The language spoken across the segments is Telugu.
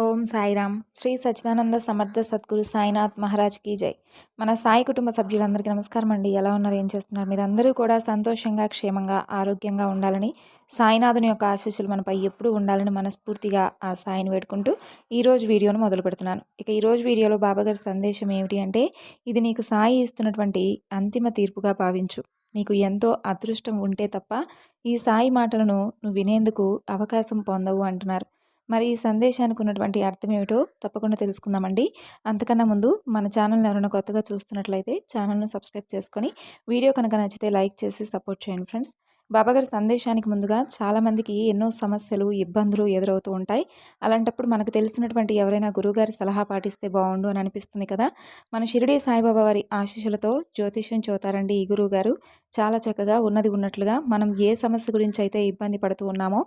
ఓం సాయిరామ్. శ్రీ సచ్చిదానంద సమర్థ సద్గురు సాయినాథ్ మహారాజ్ కీ జై. మన సాయి కుటుంబ సభ్యులందరికీ నమస్కారం అండి. ఎలా ఉన్నారు, ఏం చేస్తున్నారు? మీరందరూ కూడా సంతోషంగా, క్షేమంగా, ఆరోగ్యంగా ఉండాలని, సాయినాథుని యొక్క ఆశీస్సులు మనపై ఎప్పుడూ ఉండాలని మనస్ఫూర్తిగా ఆ సాయిని వేడుకుంటూ ఈరోజు వీడియోను మొదలు పెడుతున్నాను. ఇక ఈరోజు వీడియోలో బాబాగారి సందేశం ఏమిటి అంటే, ఇది నీకు సాయి ఇస్తున్నటువంటి అంతిమ తీర్పుగా భావించు. నీకు ఎంతో అదృష్టం ఉంటే తప్ప ఈ సాయి మాటలను నువ్వు వినేందుకు అవకాశం పొందవు అంటున్నారు. మరి ఈ సందేశానికి ఉన్నటువంటి అర్థం ఏమిటో తప్పకుండా తెలుసుకుందామండి. అంతకన్నా ముందు మన ఛానల్ని ఎవరైనా కొత్తగా చూస్తున్నట్లయితే ఛానల్ను సబ్స్క్రైబ్ చేసుకొని వీడియో కనుక నచ్చితే లైక్ చేసి సపోర్ట్ చేయండి ఫ్రెండ్స్. బాబాగారి సందేశానికి ముందుగా చాలామందికి ఎన్నో సమస్యలు, ఇబ్బందులు ఎదురవుతూ ఉంటాయి. అలాంటప్పుడు మనకు తెలిసినటువంటి ఎవరైనా గురువుగారి సలహా పాటిస్తే బాగుండు అని అనిపిస్తుంది కదా. మన షిరిడి సాయిబాబా వారి ఆశీస్సులతో జ్యోతిష్యం చెబుతారండి ఈ గురువుగారు. చాలా చక్కగా ఉన్నది ఉన్నట్లుగా మనం ఏ సమస్య గురించి అయితే ఇబ్బంది పడుతూ ఉన్నామో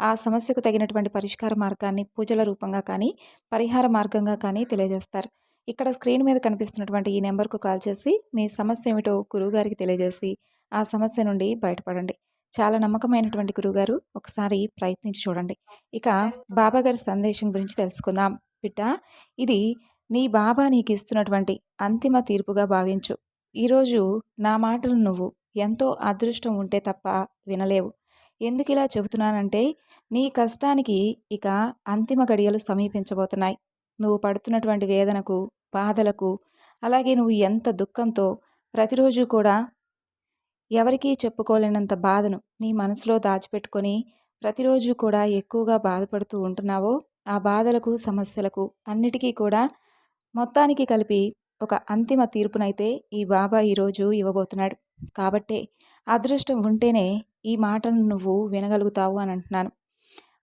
ఆ సమస్యకు తగినటువంటి పరిష్కార మార్గాన్ని పూజల రూపంగా కానీ, పరిహార మార్గంగా కానీ తెలియజేస్తారు. ఇక్కడ స్క్రీన్ మీద కనిపిస్తున్నటువంటి ఈ నెంబర్కు కాల్ చేసి మీ సమస్య ఏమిటో గురువుగారికి తెలియజేసి ఆ సమస్య నుండి బయటపడండి. చాలా నమ్మకమైనటువంటి గురువుగారు, ఒకసారి ప్రయత్నించి చూడండి. ఇక బాబాగారి సందేశం గురించి తెలుసుకుందాం. బిడ్డ, ఇది నీ బాబా నీకు ఇస్తున్నటువంటి అంతిమ తీర్పుగా భావించు. ఈరోజు నా మాటలు నువ్వు ఎంతో అదృష్టం ఉంటే తప్ప వినలేవు. ఎందుకు ఇలా చెబుతున్నానంటే, నీ కష్టానికి ఇక అంతిమ గడియలు సమీపించబోతున్నాయి. నువ్వు పడుతున్నటువంటి వేదనకు, బాధలకు, అలాగే నువ్వు ఎంత దుఃఖంతో ప్రతిరోజు కూడా ఎవరికీ చెప్పుకోలేనంత బాధను నీ మనసులో దాచిపెట్టుకొని ప్రతిరోజు కూడా ఎక్కువగా బాధపడుతూ ఉంటున్నావో, ఆ బాధలకు, సమస్యలకు అన్నిటికీ కూడా మొత్తానికి కలిపి ఒక అంతిమ తీర్పునైతే ఈ బాబా ఈరోజు ఇవ్వబోతున్నాడు. కాబట్టే అదృష్టం ఉంటేనే ఈ మాటను నువ్వు వినగలుగుతావు అని అంటున్నాను.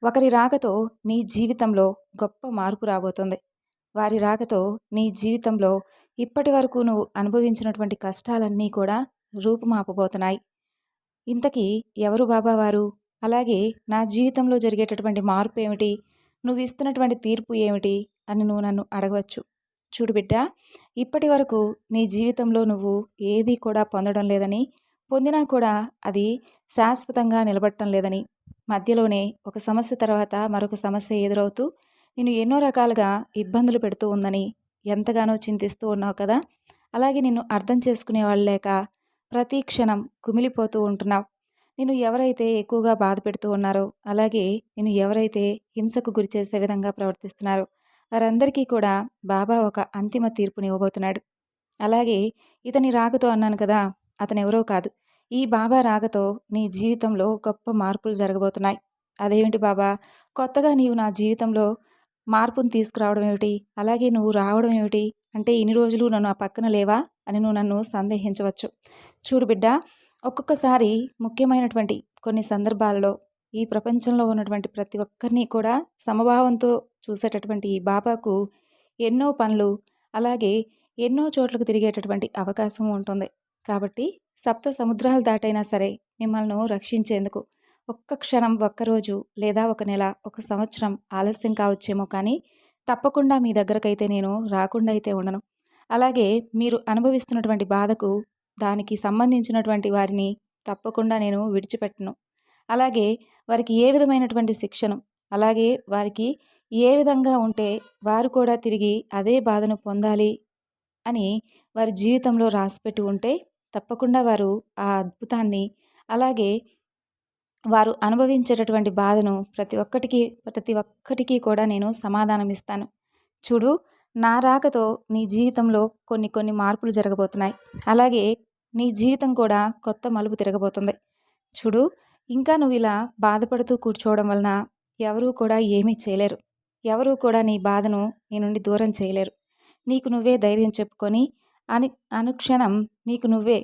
ఒకరి రాకతో నీ జీవితంలో గొప్ప మార్పు రాబోతుంది. వారి రాకతో నీ జీవితంలో ఇప్పటి వరకు నువ్వు అనుభవించినటువంటి కష్టాలన్నీ కూడా రూపుమాపబోతున్నాయి. ఇంతకీ ఎవరు బాబా వారు? అలాగే నా జీవితంలో జరిగేటటువంటి మార్పు ఏమిటి? నువ్వు ఇస్తున్నటువంటి తీర్పు ఏమిటి అని నువ్వు నన్ను అడగవచ్చు. చూడు బిడ్డ, ఇప్పటి వరకు నీ జీవితంలో నువ్వు ఏది కూడా పొందడం లేదని, పొందినా కూడా అది శాశ్వతంగా నిలబడటం లేదని, మధ్యలోనే ఒక సమస్య తర్వాత మరొక సమస్య ఎదురవుతూ నిన్ను ఎన్నో రకాలుగా ఇబ్బందులు పెడుతూ ఉందని ఎంతగానో చింతిస్తూ ఉన్నావు కదా. అలాగే నిన్ను అర్థం చేసుకునే వాళ్ళు లేక ప్రతి క్షణం కుమిలిపోతూ ఉంటున్నావు. నిన్ను ఎవరైతే ఎక్కువగా బాధ పెడుతూ ఉన్నారో, అలాగే నిన్ను ఎవరైతే హింసకు గురి చేసే విధంగా ప్రవర్తిస్తున్నారో వారందరికీ కూడా బాబా ఒక అంతిమ తీర్పుని ఇవ్వబోతున్నాడు. అలాగే ఇతని రాకతో అన్నాను కదా, అతనెవరో కాదు. ఈ బాబా రాకతో నీ జీవితంలో గొప్ప మార్పులు జరగబోతున్నాయి. అదేమిటి బాబా, కొత్తగా నీవు నా జీవితంలో మార్పును తీసుకురావడం ఏమిటి? అలాగే నువ్వు రావడం ఏమిటి? అంటే ఇన్ని రోజులు నన్ను ఆ పక్కన లేవా అని నువ్వు నన్ను సందేహించవచ్చు. చూడు బిడ్డ, ఒక్కొక్కసారి ముఖ్యమైనటువంటి కొన్ని సందర్భాలలో ఈ ప్రపంచంలో ఉన్నటువంటి ప్రతి ఒక్కరిని కూడా సమభావంతో చూసేటటువంటి ఈ బాబాకు ఎన్నో పనులు, అలాగే ఎన్నో చోట్లకు తిరిగేటటువంటి అవకాశం ఉంటుంది. కాబట్టి సప్త సముద్రాలు దాటైనా సరే మిమ్మల్ని రక్షించేందుకు ఒక్క క్షణం, ఒక్కరోజు లేదా ఒక నెల, ఒక సంవత్సరం ఆలస్యం కావచ్చేమో కానీ తప్పకుండా మీ దగ్గరకైతే నేను రాకుండా అయితే ఉండను. అలాగే మీరు అనుభవిస్తున్నటువంటి బాధకు, దానికి సంబంధించినటువంటి వారిని తప్పకుండా నేను విడిచిపెట్టను. అలాగే వారికి ఏ విధమైనటువంటి శిక్షను, అలాగే వారికి ఏ విధంగా ఉంటే వారు కూడా తిరిగి అదే బాధను పొందాలి అని వారి జీవితంలో రాసిపెట్టి ఉంటే తప్పకుండా వారు ఆ అద్భుతాన్ని, అలాగే వారు అనుభవించేటటువంటి బాధను ప్రతి ఒక్కటికి కూడా నేను సమాధానం ఇస్తాను. చూడు, నా రాకతో నీ జీవితంలో కొన్ని కొన్ని మార్పులు జరగబోతున్నాయి. అలాగే నీ జీవితం కూడా కొత్త మలుపు తిరగబోతుంది. చూడు, ఇంకా నువ్వు ఇలా బాధపడుతూ కూర్చోవడం వలన ఎవరూ కూడా ఏమీ చేయలేరు. ఎవరూ కూడా నీ బాధను నీ నుండి దూరం చేయలేరు. నీకు నువ్వే ధైర్యం చెప్పుకొని అనుక్షణం నీకు నువ్వే,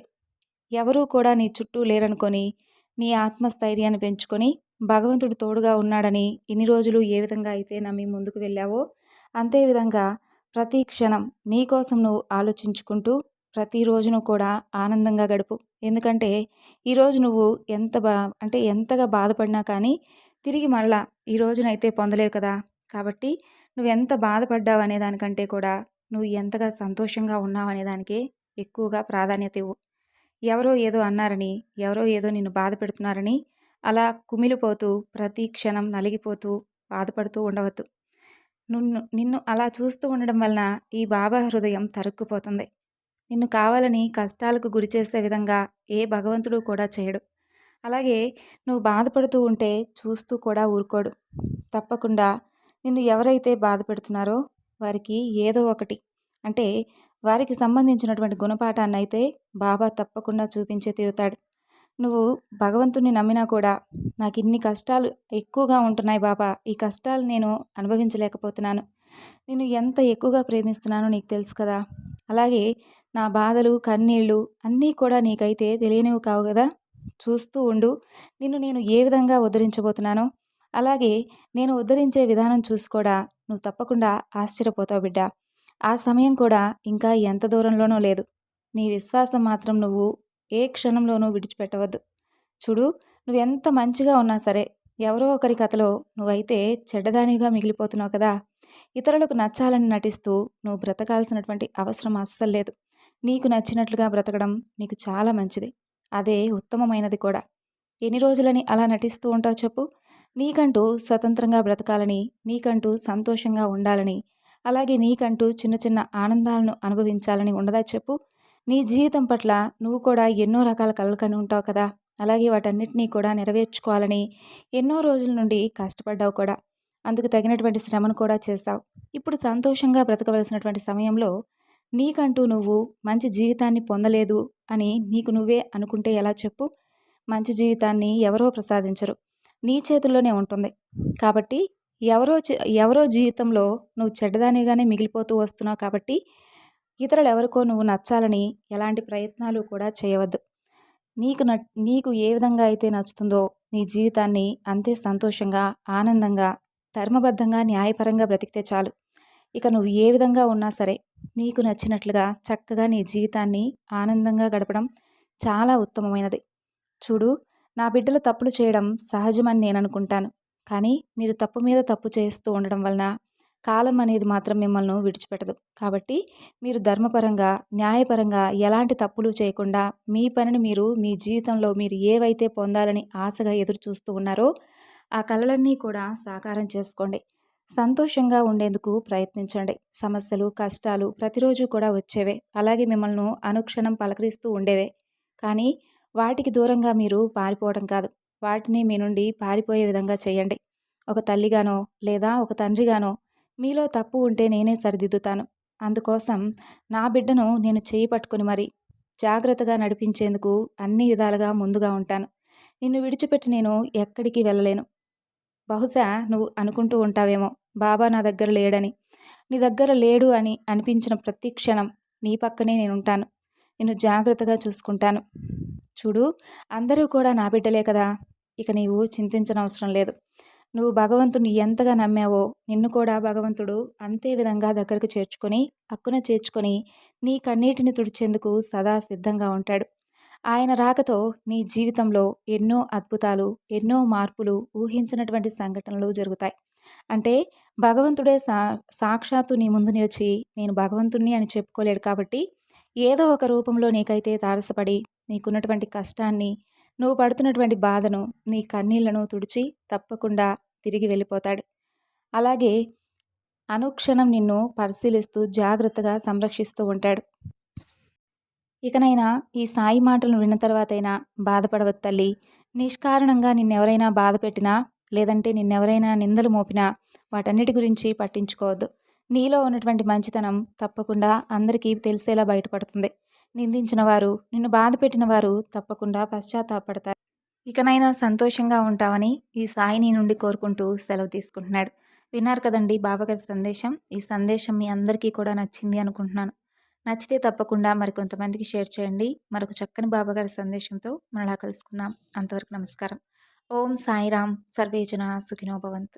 ఎవరూ కూడా నీ చుట్టూ లేరనుకొని నీ ఆత్మస్థైర్యాన్ని పెంచుకొని భగవంతుడు తోడుగా ఉన్నాడని ఇన్ని రోజులు ఏ విధంగా అయితే నమ్మి ముందుకు వెళ్ళావో అంతే విధంగా ప్రతి క్షణం నీ కోసం నువ్వు ఆలోచించుకుంటూ ప్రతిరోజును కూడా ఆనందంగా గడుపు. ఎందుకంటే ఈరోజు నువ్వు ఎంతగా బాధపడినా కానీ తిరిగి మరలా ఈ రోజునైతే పొందలేవు కదా. కాబట్టి నువ్వు ఎంత బాధపడ్డావు అనే దానికంటే కూడా నువ్వు ఎంతగా సంతోషంగా ఉన్నావు అనే దానికే ఎక్కువగా ప్రాధాన్యత ఇవ్వు. ఎవరో ఏదో అన్నారని, ఎవరో ఏదో నిన్ను బాధ పెడుతున్నారని అలా కుమిలిపోతూ ప్రతి క్షణం నలిగిపోతూ బాధపడుతూ ఉండవద్దు. నిన్ను అలా చూస్తూ ఉండడం వలన ఈ బాబా హృదయం తరుక్కుపోతుంది. నిన్ను కావాలని కష్టాలకు గురిచేసే విధంగా ఏ భగవంతుడు కూడా చేయడు. అలాగే నువ్వు బాధపడుతూ ఉంటే చూస్తూ కూడా ఊరుకోడు. తప్పకుండా నిన్ను ఎవరైతే బాధ పెడుతున్నారో వారికి ఏదో ఒకటి అంటే వారికి సంబంధించినటువంటి గుణపాఠాన్నయితే బాబా తప్పకుండా చూపించే తీరుతాడు. నువ్వు భగవంతుడిని నమ్మినా కూడా నాకిన్ని కష్టాలు ఎక్కువగా ఉంటున్నాయి బాబా, ఈ కష్టాలు నేను అనుభవించలేకపోతున్నాను. నేను ఎంత ఎక్కువగా ప్రేమిస్తున్నానో నీకు తెలుసు కదా! అలాగే నా బాధలు, కన్నీళ్ళు అన్నీ కూడా నీకైతే తెలియనివి కావు గదా! చూస్తూ ఉండు. నిన్ను నేను ఏ విధంగా ఉద్ధరించబోతున్నానో, అలాగే నేను ఉద్ధరించే విధానం చూసి కూడా నువ్వు తప్పకుండా ఆశ్చర్యపోతావు బిడ్డా. ఆ సమయం కూడా ఇంకా ఎంత దూరంలోనో లేదు. నీ విశ్వాసం మాత్రం నువ్వు ఏ క్షణంలోనూ విడిచిపెట్టవద్దు. చూడు, నువ్వెంత మంచిగా ఉన్నా సరే, ఎవరో ఒకరి కథలో నువ్వైతే చెడ్డదానిగా మిగిలిపోతున్నావు కదా! ఇతరులకు నచ్చాలని నటిస్తూ నువ్వు బ్రతకాల్సినటువంటి అవసరం అస్సలు లేదు. నీకు నచ్చినట్లుగా బ్రతకడం నీకు చాలా మంచిది. అదే ఉత్తమమైనది కూడా. ఎన్ని రోజులని అలా నటిస్తూ ఉంటావు చెప్పు? నీకంటూ స్వతంత్రంగా బ్రతకాలని, నీకంటూ సంతోషంగా ఉండాలని, అలాగే నీకంటూ చిన్న చిన్న ఆనందాలను అనుభవించాలని ఉండదా చెప్పు? నీ జీవితం పట్ల నువ్వు కూడా ఎన్నో రకాల కలలు కని ఉంటావు కదా! అలాగే వాటన్నిటినీ కూడా నెరవేర్చుకోవాలని ఎన్నో రోజుల నుండి కష్టపడ్డావు కూడా. అందుకు తగినటువంటి శ్రమను కూడా చేశావు. ఇప్పుడు సంతోషంగా బ్రతకవలసినటువంటి సమయంలో నీకంటూ నువ్వు మంచి జీవితాన్ని పొందలేదు అని నీకు నువ్వే అనుకుంటే ఎలా చెప్పు? మంచి జీవితాన్ని ఎవరో ప్రసాదించరు. నీ చేతుల్లోనే ఉంటుంది. కాబట్టి ఎవరో జీవితంలో నువ్వు చెడ్డదానిగానే మిగిలిపోతూ వస్తున్నావు కాబట్టి ఇతరులెవరికో నువ్వు నచ్చాలని ఎలాంటి ప్రయత్నాలు కూడా చేయవద్దు. నీకు ఏ విధంగా అయితే నచ్చుతుందో నీ జీవితాన్ని అంతే సంతోషంగా, ఆనందంగా, ధర్మబద్ధంగా, న్యాయపరంగా బ్రతికితే చాలు. ఇక నువ్వు ఏ విధంగా ఉన్నా సరే నీకు నచ్చినట్లుగా చక్కగా నీ జీవితాన్ని ఆనందంగా గడపడం చాలా ఉత్తమమైనది. చూడు, నా బిడ్డలు తప్పులు చేయడం సహజమని నేను అనుకుంటాను. కానీ మీరు తప్పు మీద తప్పు చేస్తూ ఉండడం వలన కాలం అనేది మాత్రం మిమ్మల్ని విడిచిపెట్టదు. కాబట్టి మీరు ధర్మపరంగా, న్యాయపరంగా ఎలాంటి తప్పులు చేయకుండా మీ పనిని మీరు మీ జీవితంలో మీరు ఏవైతే పొందాలని ఆశగా ఎదురు చూస్తూ ఉన్నారో ఆ కలలన్నీ కూడా సాకారం చేసుకోండి. సంతోషంగా ఉండేందుకు ప్రయత్నించండి. సమస్యలు, కష్టాలు ప్రతిరోజు కూడా వచ్చేవే. అలాగే మిమ్మల్ని అనుక్షణం పలకరిస్తూ ఉండేవే. కానీ వాటికి దూరంగా మీరు పారిపోవడం కాదు. వాటిని మీ నుండి పారిపోయే విధంగా చేయండి. ఒక తల్లిగానో లేదా ఒక తండ్రిగానో మీలో తప్పు ఉంటే నేనే సరిదిద్దుతాను. అందుకోసం నా బిడ్డను నేను చేయి పట్టుకుని మరి జాగ్రత్తగా నడిపించేందుకు అన్ని విధాలుగా ముందుగా ఉంటాను. నిన్ను విడిచిపెట్టి నేను ఎక్కడికి వెళ్ళలేను. బహుశా నువ్వు అనుకుంటూ ఉంటావేమో, బాబా నా దగ్గర లేడని. నీ దగ్గర లేడు అని అనిపించిన ప్రతి క్షణం నీ పక్కనే నేనుంటాను. నిన్ను జాగ్రత్తగా చూసుకుంటాను. చూడు, అందరూ కూడా నా బిడ్డలే కదా! ఇక నీవు చింతించనవసరం లేదు. నువ్వు భగవంతుని ఎంతగా నమ్మావో నిన్ను కూడా భగవంతుడు అంతే విధంగా దగ్గరకు చేర్చుకొని, హక్కున చేర్చుకొని నీ కన్నీటిని తుడిచేందుకు సదా సిద్ధంగా ఉంటాడు. ఆయన రాకతో నీ జీవితంలో ఎన్నో అద్భుతాలు, ఎన్నో మార్పులు, ఊహించినటువంటి సంఘటనలు జరుగుతాయి. అంటే భగవంతుడే సాక్షాత్తు నీ ముందు నిలిచి నేను భగవంతుణ్ణి అని చెప్పుకోలేడు కాబట్టి ఏదో ఒక రూపంలో నీకైతే తారసపడి నీకున్నటువంటి కష్టాన్ని, నువ్వు పడుతున్నటువంటి బాధను, నీ కన్నీళ్లను తుడిచి తప్పకుండా తిరిగి వెళ్ళిపోతాడు. అలాగే అనుక్షణం నిన్ను పరిశీలిస్తూ జాగ్రత్తగా సంరక్షిస్తూ ఉంటాడు. ఇకనైనా ఈ సాయి మాటలను విన్న తర్వాతైనా బాధపడవద్దు తల్లి. నిష్కారణంగా నిన్నెవరైనా బాధ పెట్టినా, లేదంటే నిన్నెవరైనా నిందలు మోపినా వాటన్నిటి గురించి పట్టించుకోవద్దు. నీలో ఉన్నటువంటి మంచితనం తప్పకుండా అందరికీ తెలిసేలా బయటపడుతుంది. నిందించిన వారు, నిన్ను బాధ పెట్టిన వారు తప్పకుండా పశ్చాత్తాపడతారు. ఇకనైనా సంతోషంగా ఉంటావని ఈ సాయి నీ నుండి కోరుకుంటూ సెలవు తీసుకుంటున్నాడు. విన్నారు కదండి బాబాగారి సందేశం. ఈ సందేశం మీ అందరికీ కూడా నచ్చింది అనుకుంటున్నాను. నచ్చితే తప్పకుండా మరికొంతమందికి షేర్ చేయండి. మరొక చక్కని బాబాగారి సందేశంతో మరలా కలుసుకుందాం. అంతవరకు నమస్కారం. ఓం సాయిరాం. సర్వే జనా సుఖినో భవంతు.